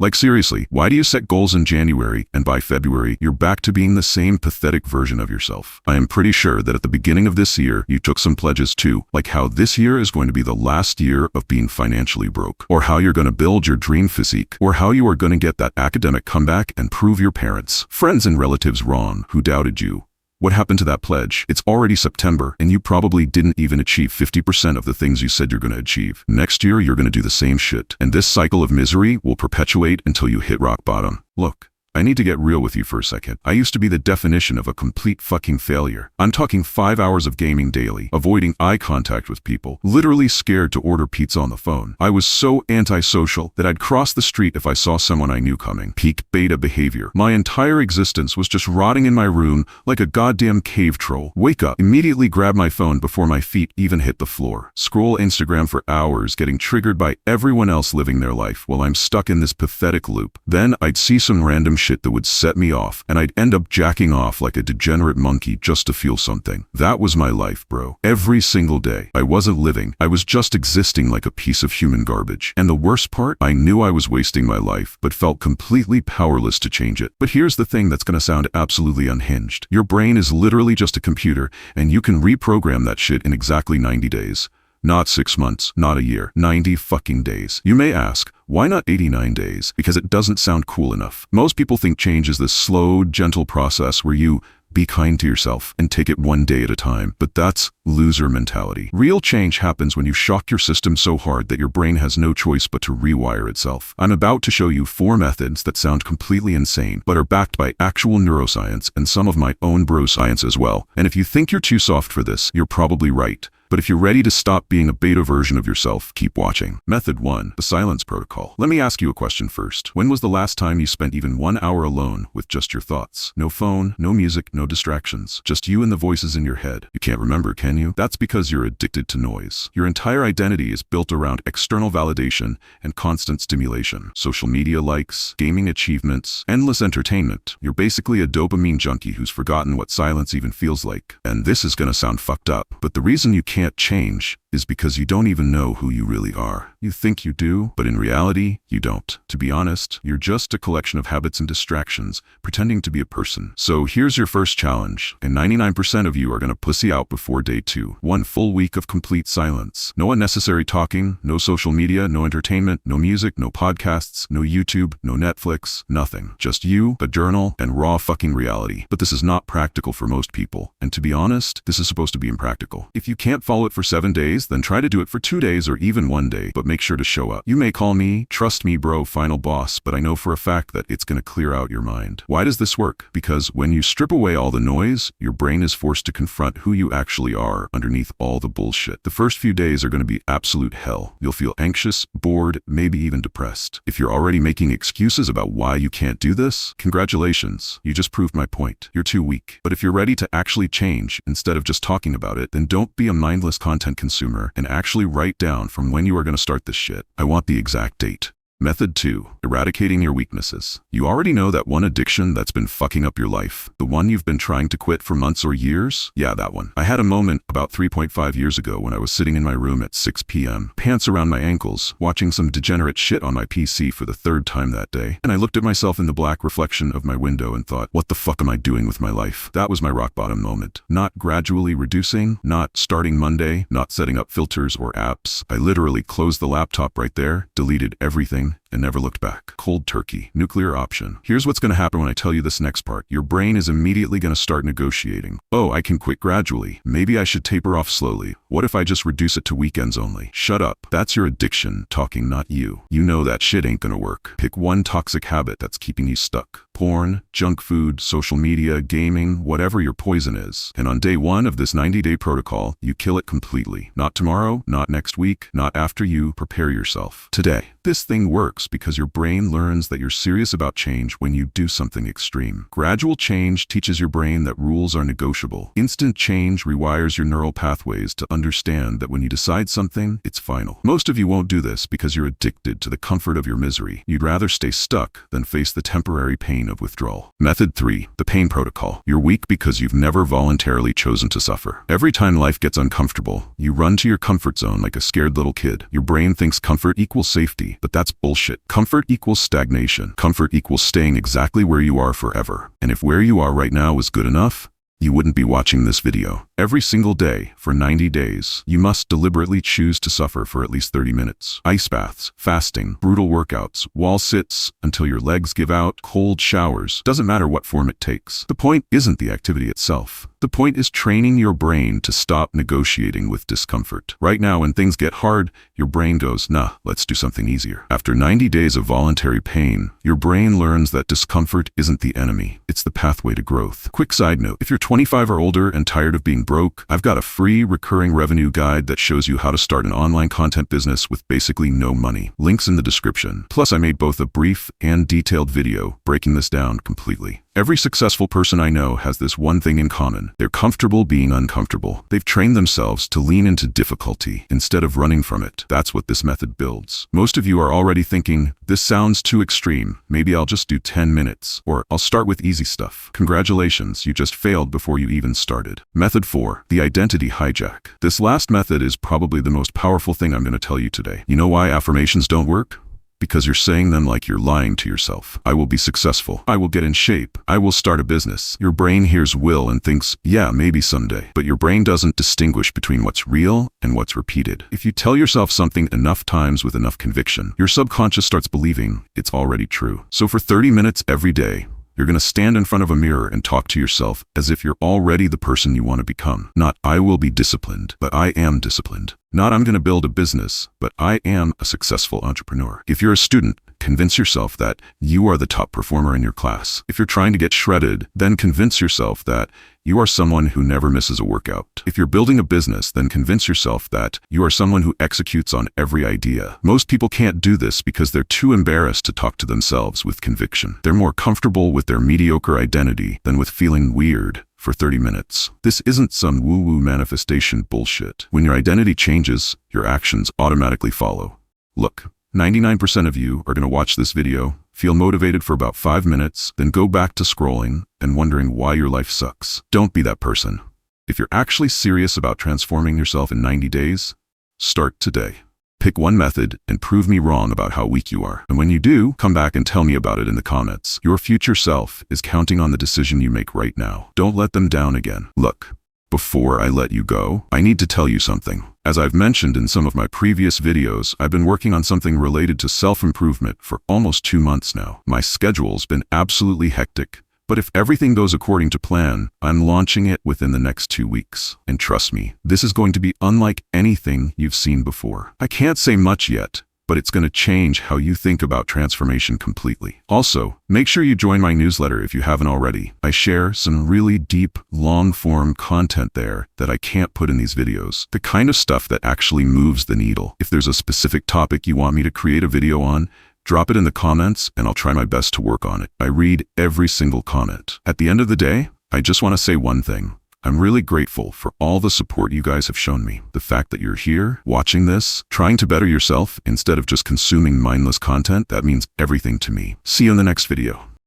Like seriously, why do you set goals in January and by February, you're back to being the same pathetic version of yourself? I am pretty sure that at the beginning of this year, you took some pledges too, like how this year is going to be the last year of being financially broke, or how you're going to build your dream physique, or how you are going to get that academic comeback and prove your parents, friends and relatives wrong who doubted you. What happened to that pledge? It's already September, and you probably didn't even achieve 50% of the things you said you're going to achieve. Next year, you're going to do the same shit. And this cycle of misery will perpetuate until you hit rock bottom. Look, I need to get real with you for a second. I used to be the definition of a complete fucking failure. I'm talking 5 hours of gaming daily, avoiding eye contact with people, literally scared to order pizza on the phone. I was so antisocial that I'd cross the street if I saw someone I knew coming. Peak beta behavior. My entire existence was just rotting in my room like a goddamn cave troll. Wake up, immediately grab my phone before my feet even hit the floor. Scroll Instagram for hours, getting triggered by everyone else living their life while I'm stuck in this pathetic loop. Then I'd see some random shit that would set me off, and I'd end up jacking off like a degenerate monkey just to feel something. That was my life, bro. Every single day. I wasn't living. I was just existing like a piece of human garbage. And the worst part, I knew I was wasting my life, but felt completely powerless to change it. But here's the thing that's gonna sound absolutely unhinged. Your brain is literally just a computer, and you can reprogram that shit in exactly 90 days. Not 6 months, not a year, 90 fucking days. You may ask, why not 89 days? Because it doesn't sound cool enough. Most people think change is this slow, gentle process where you be kind to yourself and take it one day at a time. But that's loser mentality. Real change happens when you shock your system so hard that your brain has no choice but to rewire itself. I'm about to show you 4 methods that sound completely insane, but are backed by actual neuroscience and some of my own bro science as well. And if you think you're too soft for this, you're probably right. But if you're ready to stop being a beta version of yourself, keep watching. Method 1. The silence protocol. Let me ask you a question first. When was the last time you spent even 1 hour alone with just your thoughts? No phone, no music, no distractions. Just you and the voices in your head. You can't remember, can you? That's because you're addicted to noise. Your entire identity is built around external validation and constant stimulation. Social media likes, gaming achievements, endless entertainment. You're basically a dopamine junkie who's forgotten what silence even feels like. And this is gonna sound fucked up, but the reason you can't change is because you don't even know who you really are. You think you do, but in reality, you don't. To be honest, you're just a collection of habits and distractions, pretending to be a person. So here's your first challenge, and 99% of you are gonna pussy out before day 2. 1 full week of complete silence. No unnecessary talking, no social media, no entertainment, no music, no podcasts, no YouTube, no Netflix, nothing. Just you, a journal, and raw fucking reality. But this is not practical for most people. And to be honest, this is supposed to be impractical. If you can't follow it for 7 days, then try to do it for 2 days or even 1 day, but make sure to show up. You may call me, trust me bro, final boss, but I know for a fact that it's gonna clear out your mind. Why does this work? Because when you strip away all the noise, your brain is forced to confront who you actually are underneath all the bullshit. The first few days are gonna be absolute hell. You'll feel anxious, bored, maybe even depressed. If you're already making excuses about why you can't do this, congratulations, you just proved my point. You're too weak. But if you're ready to actually change instead of just talking about it, then don't be a mindless content consumer and actually write down from when you are going to start this shit. I want the exact date. Method 2. Eradicating your weaknesses. You already know that one addiction that's been fucking up your life. The one you've been trying to quit for months or years? Yeah, that one. I had a moment about 3.5 years ago when I was sitting in my room at 6 p.m., pants around my ankles, watching some degenerate shit on my PC for the 3rd time that day. And I looked at myself in the black reflection of my window and thought, what the fuck am I doing with my life? That was my rock bottom moment. Not gradually reducing, not starting Monday, not setting up filters or apps. I literally closed the laptop right there, deleted everything, and never looked back. Cold turkey. Nuclear option. Here's what's going to happen when I tell you this next part. Your brain is immediately going to start negotiating. Oh, I can quit gradually. Maybe I should taper off slowly. What if I just reduce it to weekends only? Shut up. That's your addiction talking, not you. You know that shit ain't gonna work. Pick one toxic habit that's keeping you stuck. Porn, junk food, social media, gaming, whatever your poison is. And on day 1 of this 90-day protocol, you kill it completely. Not tomorrow, not next week, not after you prepare yourself. Today. This thing works because your brain learns that you're serious about change when you do something extreme. Gradual change teaches your brain that rules are negotiable. Instant change rewires your neural pathways to understand that when you decide something, it's final. Most of you won't do this because you're addicted to the comfort of your misery. You'd rather stay stuck than face the temporary pain of withdrawal. Method 3. The pain protocol. You're weak because you've never voluntarily chosen to suffer. Every time life gets uncomfortable, you run to your comfort zone like a scared little kid. Your brain thinks comfort equals safety, identity, but that's bullshit. Comfort equals stagnation. Comfort equals staying exactly where you are forever. And if where you are right now is good enough, you wouldn't be watching this video. Every single day, for 90 days, you must deliberately choose to suffer for at least 30 minutes. Ice baths, fasting, brutal workouts, wall sits until your legs give out, cold showers. Doesn't matter what form it takes. The point isn't the activity itself. The point is training your brain to stop negotiating with discomfort. Right now, when things get hard, your brain goes, nah, let's do something easier. After 90 days of voluntary pain, your brain learns that discomfort isn't the enemy. It's the pathway to growth. Quick side note, if you're 25 or older and tired of being broke, I've got a free recurring revenue guide that shows you how to start an online content business with basically no money. Links in the description. Plus, I made both a brief and detailed video breaking this down completely. Every successful person I know has this one thing in common. They're comfortable being uncomfortable. They've trained themselves to lean into difficulty instead of running from it. That's what this method builds. Most of you are already thinking, this sounds too extreme. Maybe I'll just do 10 minutes, or I'll start with easy stuff. Congratulations, you just failed before you even started. Method 4, the identity hijack. This last method is probably the most powerful thing I'm going to tell you today. You know why affirmations don't work? Because you're saying them like you're lying to yourself. I will be successful. I will get in shape. I will start a business. Your brain hears will and thinks, yeah, maybe someday. But your brain doesn't distinguish between what's real and what's repeated. If you tell yourself something enough times with enough conviction, your subconscious starts believing it's already true. So for 30 minutes every day, you're going to stand in front of a mirror and talk to yourself as if you're already the person you want to become. Not I will be disciplined, but I am disciplined. Not I'm going to build a business, but I am a successful entrepreneur. If you're a student, convince yourself that you are the top performer in your class. If you're trying to get shredded, then convince yourself that you are someone who never misses a workout. If you're building a business, then convince yourself that you are someone who executes on every idea. Most people can't do this because they're too embarrassed to talk to themselves with conviction. They're more comfortable with their mediocre identity than with feeling weird for 30 minutes. This isn't some woo-woo manifestation bullshit. When your identity changes, your actions automatically follow. Look, 99% of you are going to watch this video, feel motivated for about 5 minutes, then go back to scrolling and wondering why your life sucks. Don't be that person. If you're actually serious about transforming yourself in 90 days, start today. Pick one method and prove me wrong about how weak you are. And when you do, come back and tell me about it in the comments. Your future self is counting on the decision you make right now. Don't let them down again. Look, before I let you go, I need to tell you something. As I've mentioned in some of my previous videos, I've been working on something related to self-improvement for almost 2 months now. My schedule's been absolutely hectic, but if everything goes according to plan, I'm launching it within the next 2 weeks. And trust me, this is going to be unlike anything you've seen before. I can't say much yet, but it's going to change how you think about transformation completely. Also, make sure you join my newsletter if you haven't already. I share some really deep, long-form content there that I can't put in these videos. The kind of stuff that actually moves the needle. If there's a specific topic you want me to create a video on, drop it in the comments and I'll try my best to work on it. I read every single comment. At the end of the day, I just want to say one thing. I'm really grateful for all the support you guys have shown me. The fact that you're here, watching this, trying to better yourself instead of just consuming mindless content, that means everything to me. See you in the next video.